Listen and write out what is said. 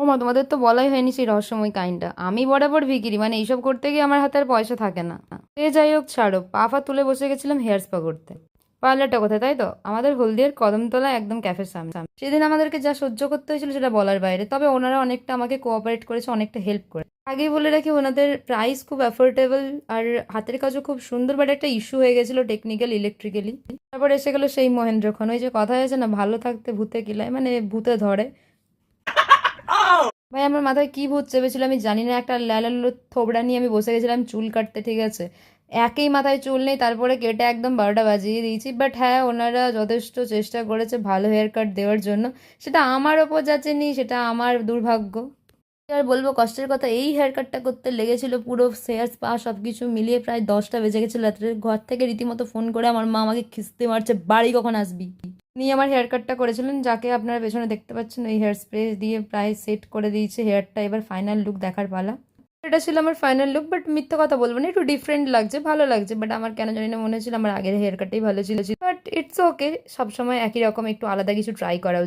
ও মা, তোমাদের তো বলাই হয়নি সেই রহস্যময় কাহিনীটা। আমি বরাবর ভিখিরি, মানে এইসব করতে গিয়ে আমার হাতে আর পয়সা থাকে না। সে যাই হোক, ছাড়ো। পা ফা তুলে বসে গেছিলাম হেয়ার স্পা করতে। পার্লারটা কোথায়, তাই তো? আমাদের হলদিয়ার কদমতলা, একদম ক্যাফের সামনে। সেদিন আমাদেরকে যা সহ্য করতে হয়েছিল সেটা বলার বাইরে, তবে ওনারা অনেকটা আমাকে কোঅপারেট করেছে, অনেকটা হেল্প করে। আগেই বলে রাখি, ওনাদের প্রাইস খুব অ্যাফোর্ডেবল, আর হাতের কাজও খুব সুন্দর। বাট একটা ইস্যু হয়ে গেছিল টেকনিক্যাল, ইলেকট্রিক্যালি। তারপর এসে গেল সেই মহেন্দ্রক্ষণ। ওই যে কথা হয়েছে না, ভালো থাকতে ভূতে কিলায়, মানে ভূতে ধরে। ভাই, আমার মাথায় কি ভূত চেপেছিল আমি জানি না, একটা লালালো থোবড়া নিয়ে আমি বসে গেছিলাম চুল কাটতে, ঠিক আছে? একেই মাথায় চুল নেই, তারপরে কেটে একদম 12টা বাজিয়ে দিয়েছি। বাট হ্যাঁ, ওনারা যথেষ্ট চেষ্টা করেছে ভালো হেয়ার কাট দেওয়ার জন্য। সেটা আমার ওপর যাচ্ছেনি, সেটা আমার দুর্ভাগ্য। আর বলবো কষ্টের কথা, এই হেয়ার কাটটা করতে লেগেছিল পুরো হেয়ার স্পা সব কিছু মিলিয়ে প্রায় 10টা বেজে গেছিল রাত্রে। ঘর থেকে রীতিমতো ফোন করে আমার মা আমাকে খিস্তে মারছে, বাড়ি কখন আসবি। নিয়ে আমার হেয়ার কাটটা করেছিলেন, যাকে আপনারা পেছনে দেখতে পাচ্ছেন। এই হেয়ার স্প্রে দিয়ে প্রায় সেট করে দিয়েছে হেয়ারটা। এবার ফাইনাল লুক দেখার পালা। এটা ছিল আমার ফাইনাল লুক। বাট মিথ্যে কথা বলবো না, একটু ডিফারেন্ট লাগছে, ভালো লাগছে। বাট আমার কেন জানি না মনে হচ্ছিল আমার আগের হেয়ার কাটটাই ভালো ছিল। বাট ইটস ওকে, সবসময় একই রকম একটু আলাদা কিছু ট্রাই করা উচিত।